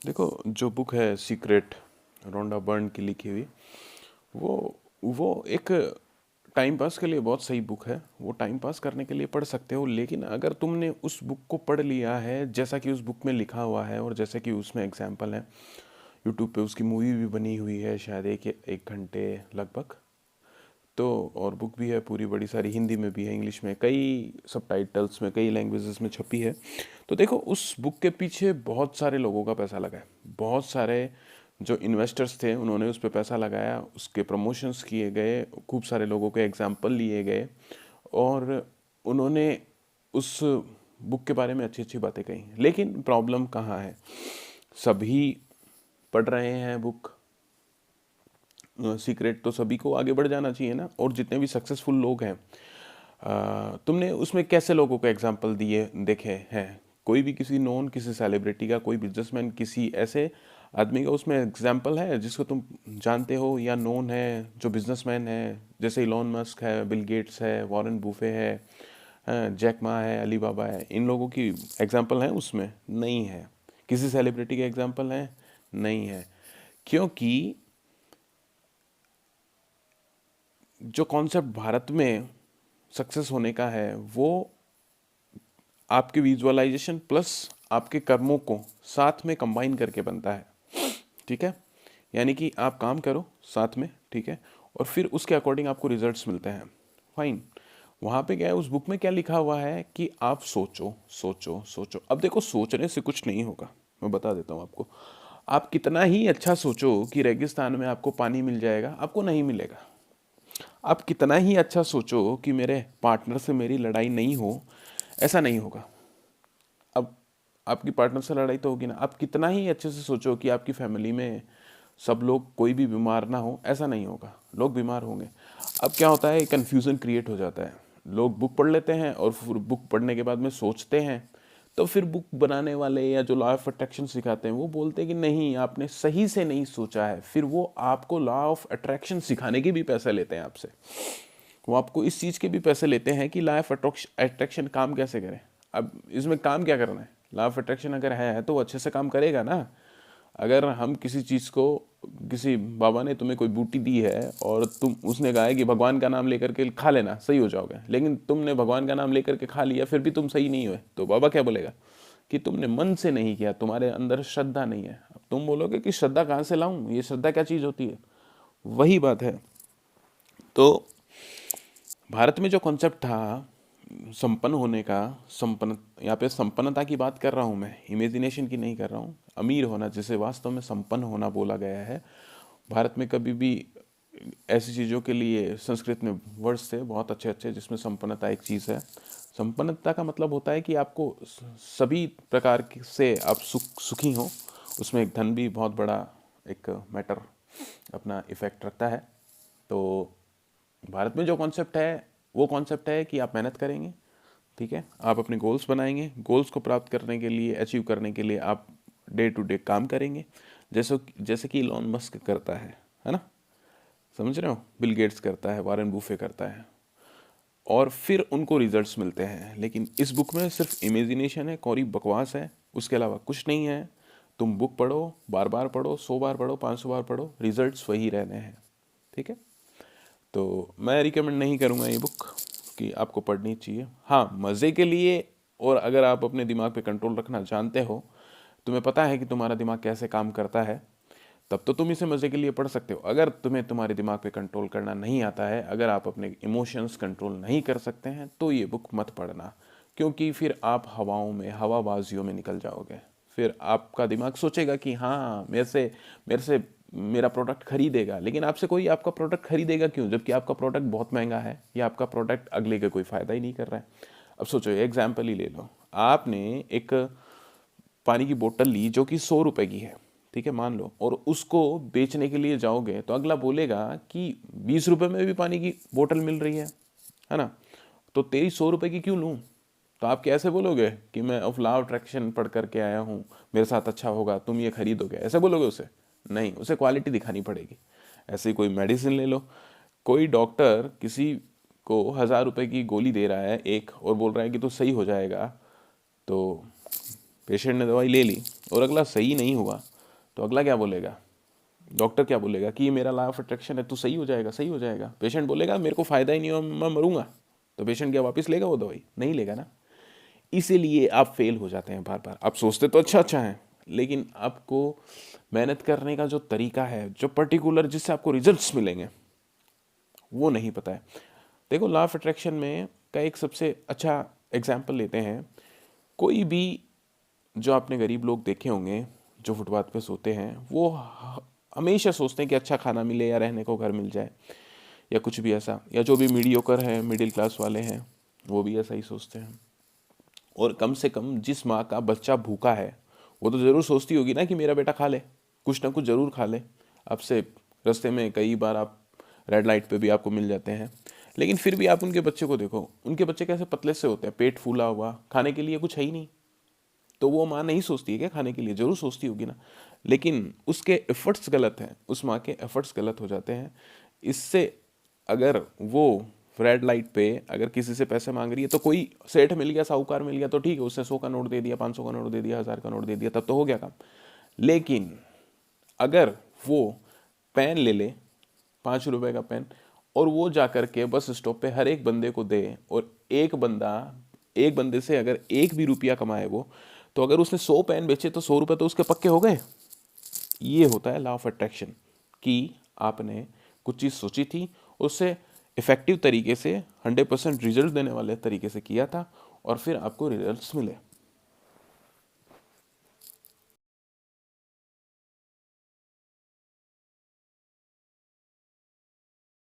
देखो, जो बुक है सीक्रेट, रोंडा बर्न की लिखी हुई, वो वो एक टाइम पास के लिए बहुत सही बुक है। वो टाइम पास करने के लिए पढ़ सकते हो, लेकिन अगर तुमने उस बुक को पढ़ लिया है जैसा कि उस बुक में लिखा हुआ है और जैसे कि उसमें एग्जाम्पल है, यूट्यूब पे उसकी मूवी भी बनी हुई है शायद एक घंटे लगभग। तो और बुक भी है पूरी, बड़ी सारी, हिंदी में भी है, इंग्लिश में, कई सबटाइटल्स में, कई लैंग्वेजेस में छपी है। तो देखो, उस बुक के पीछे बहुत सारे लोगों का पैसा लगा है। बहुत सारे जो इन्वेस्टर्स थे उन्होंने उस पर पैसा लगाया, उसके प्रमोशंस किए गए, खूब सारे लोगों के एग्जाम्पल लिए गए, और उन्होंने उस बुक के बारे में अच्छी अच्छी बातें कही। लेकिन प्रॉब्लम कहाँ है? सभी पढ़ रहे हैं बुक सीक्रेट, तो सभी को आगे बढ़ जाना चाहिए ना। और जितने भी सक्सेसफुल लोग हैं, तुमने उसमें कैसे लोगों को एग्जाम्पल दिए देखे हैं? कोई भी किसी नॉन, किसी सेलिब्रिटी का, कोई बिजनेसमैन, किसी ऐसे आदमी का उसमें एग्जाम्पल है जिसको तुम जानते हो या नॉन है, जो बिजनेसमैन है? जैसे इलॉन मस्क है, बिल गेट्स है, वॉरेन बुफे है, जैक मा है, अली बाबा है, इन लोगों की एग्जाम्पल है उसमें? नहीं है। किसी सेलिब्रिटी के एग्जाम्पल है? नहीं है। क्योंकि जो कॉन्सेप्ट भारत में सक्सेस होने का है, वो आपके विजुअलाइजेशन प्लस आपके कर्मों को साथ में कंबाइन करके बनता है। ठीक है? यानी कि आप काम करो साथ में, ठीक है, और फिर उसके अकॉर्डिंग आपको रिजल्ट्स मिलते हैं। फाइन। वहाँ पे क्या है, उस बुक में क्या लिखा हुआ है कि आप सोचो सोचो सोचो। अब देखो, सोचने से कुछ नहीं होगा, मैं बता देता हूँ आपको। आप कितना ही अच्छा सोचो कि रेगिस्तान में आपको पानी मिल जाएगा, आपको नहीं मिलेगा। आप कितना ही अच्छा सोचो कि मेरे पार्टनर से मेरी लड़ाई नहीं हो, ऐसा नहीं होगा। अब आपकी पार्टनर से लड़ाई तो होगी ना। आप कितना ही अच्छे से सोचो कि आपकी फैमिली में सब लोग, कोई भी बीमार ना हो, ऐसा नहीं होगा, लोग बीमार होंगे। अब क्या होता है, कन्फ्यूज़न क्रिएट हो जाता है। लोग बुक पढ़ लेते हैं और फिर बुक पढ़ने के बाद में सोचते हैं, तो फिर बुक बनाने वाले या जो लॉ ऑफ अट्रैक्शन सिखाते हैं वो बोलते हैं कि नहीं, आपने सही से नहीं सोचा है। फिर वो आपको लॉ ऑफ अट्रैक्शन सिखाने के भी पैसे लेते हैं आपसे। वो आपको इस चीज़ के भी पैसे लेते हैं कि लॉ ऑफ अट्रैक्शन काम कैसे करें। अब इसमें काम क्या करना है? लॉ ऑफ अट्रैक्शन अगर है तो वो अच्छे से काम करेगा ना। अगर हम किसी चीज़ को, किसी बाबा ने तुम्हें कोई बूटी दी है और तुम, उसने कहा है कि भगवान का नाम लेकर के खा लेना, सही हो जाओगे, लेकिन तुमने भगवान का नाम लेकर के खा लिया, फिर भी तुम सही नहीं हुए, तो बाबा क्या बोलेगा? कि तुमने मन से नहीं किया, तुम्हारे अंदर श्रद्धा नहीं है। अब तुम बोलोगे कि श्रद्धा कहाँ से लाऊं, ये श्रद्धा क्या चीज़ होती है? वही बात है। तो भारत में जो कॉन्सेप्ट था संपन्न होने का, संपन्न, यहाँ पे संपन्नता की बात कर रहा हूँ मैं, इमेजिनेशन की नहीं कर रहा हूँ। अमीर होना, जिसे वास्तव में संपन्न होना बोला गया है, भारत में कभी भी ऐसी चीज़ों के लिए संस्कृत में वर्ड्स थे बहुत अच्छे अच्छे, जिसमें संपन्नता एक चीज़ है। संपन्नता का मतलब होता है कि आपको सभी प्रकार से आप सुखी हो। उसमें एक धन भी बहुत बड़ा एक मैटर, अपना इफेक्ट रखता है। तो भारत में जो कॉन्सेप्ट है, वो कॉन्सेप्ट है कि आप मेहनत करेंगे, ठीक है, आप अपने गोल्स बनाएंगे, गोल्स को प्राप्त करने के लिए, अचीव करने के लिए आप डे टू डे काम करेंगे, जैसे जैसे कि इलॉन मस्क करता है ना? समझ रहे हो? बिल गेट्स करता है, वॉरेन बुफे करता है, और फिर उनको रिजल्ट्स मिलते हैं। लेकिन इस बुक में सिर्फ इमेजिनेशन है, कोरी बकवास है, उसके अलावा कुछ नहीं है। तुम बुक पढ़ो, बार बार पढ़ो, 100 बार पढ़ो, 500 बार पढ़ो, रिजल्ट्स वही रहने हैं। ठीक है? तो मैं रिकमेंड नहीं करूँगा ये बुक कि आपको पढ़नी चाहिए। हाँ, मज़े के लिए, और अगर आप अपने दिमाग पे कंट्रोल रखना जानते हो, तुम्हें पता है कि तुम्हारा दिमाग कैसे काम करता है, तब तो तुम इसे मज़े के लिए पढ़ सकते हो। अगर तुम्हें तुम्हारे दिमाग पे कंट्रोल करना नहीं आता है, अगर आप अपने इमोशंस कंट्रोल नहीं कर सकते हैं, तो ये बुक मत पढ़ना। क्योंकि फिर आप हवाओं में, हवाबाजियों में निकल जाओगे। फिर आपका दिमाग सोचेगा कि हाँ, मेरे से मेरा प्रोडक्ट खरीदेगा, लेकिन आपसे कोई आपका प्रोडक्ट खरीदेगा क्यों, जबकि आपका प्रोडक्ट बहुत महंगा है, या आपका प्रोडक्ट अगले का कोई फ़ायदा ही नहीं कर रहा है। अब सोचो, एग्जाम्पल ही ले लो। आपने एक पानी की बोतल ली जो कि 100 रुपए की है, ठीक है, मान लो, और उसको बेचने के लिए जाओगे तो अगला बोलेगा कि 20 रुपए में भी पानी की बोतल मिल रही है ना, तो तेरी 100 रुपए की क्यों लूँ? तो आप कैसे बोलोगे कि मैं ऑफ लॉ अट्रैक्शन पढ़ करके आया हूँ, मेरे साथ अच्छा होगा, तुम ये खरीदोगे, ऐसे बोलोगे उसे? नहीं, उसे क्वालिटी दिखानी पड़ेगी। ऐसे ही कोई मेडिसिन ले लो, कोई डॉक्टर किसी को 1000 रुपए की गोली दे रहा है एक, और बोल रहा है कि तो सही हो जाएगा, तो पेशेंट ने दवाई ले ली और अगला सही नहीं हुआ, तो अगला क्या बोलेगा, डॉक्टर क्या बोलेगा कि ये मेरा लॉ ऑफ अट्रैक्शन है, तो सही हो जाएगा, सही हो जाएगा। पेशेंट बोलेगा मेरे को फायदा ही नहीं हो, मैं मरूंगा, तो पेशेंट क्या वापस लेगा वो दवाई? नहीं लेगा ना। इसीलिए आप फेल हो जाते हैं बार बार। आप सोचते तो अच्छा अच्छा है, लेकिन आपको मेहनत करने का जो तरीका है, जो पर्टिकुलर जिससे आपको रिजल्ट्स मिलेंगे, वो नहीं पता है। देखो, लॉ ऑफ अट्रैक्शन में का एक सबसे अच्छा एग्जाम्पल लेते हैं। कोई भी, जो आपने गरीब लोग देखे होंगे जो फुटपाथ पे सोते हैं, वो हमेशा सोचते हैं कि अच्छा खाना मिले या रहने को घर मिल जाए या कुछ भी ऐसा, या जो भी मीडियोकर है, मिडिल क्लास वाले हैं, वो भी ऐसा ही सोचते हैं। और कम से कम जिस माँ का बच्चा भूखा है, वो तो ज़रूर सोचती होगी ना कि मेरा बेटा खा ले, कुछ ना कुछ ज़रूर खा ले। आपसे रास्ते में कई बार आप रेड लाइट पे भी आपको मिल जाते हैं, लेकिन फिर भी आप उनके बच्चे को देखो, उनके बच्चे कैसे पतले से होते हैं, पेट फूला हुआ, खाने के लिए कुछ है ही नहीं। तो वो माँ नहीं सोचती है क्या खाने के लिए? जरूर सोचती होगी ना, लेकिन उसके एफर्ट्स गलत हैं, उस माँ के एफर्ट्स गलत हो जाते हैं। इससे अगर वो रेड लाइट पे अगर किसी से पैसे मांग रही है, तो कोई सेठ मिल गया, साहूकार मिल गया, तो ठीक है, उसने 100 का नोट दे दिया, 500 का नोट दे दिया, 1000 का नोट दे दिया, तब तो हो गया काम। लेकिन अगर वो पेन ले ले, 5 रुपए का पेन, और वो जा करके बस स्टॉप पे हर एक बंदे को दे, और एक बंदे से अगर एक भी रुपया कमाए वो, तो अगर उसने 100 पेन बेचे तो 100 रुपए तो उसके पक्के हो गए। ये होता है लॉ ऑफ अट्रैक्शन, कि आपने कुछ चीज़ सोची थी, उससे इफेक्टिव तरीके से 100% रिजल्ट देने वाले तरीके से किया था, और फिर आपको रिजल्ट्स मिले।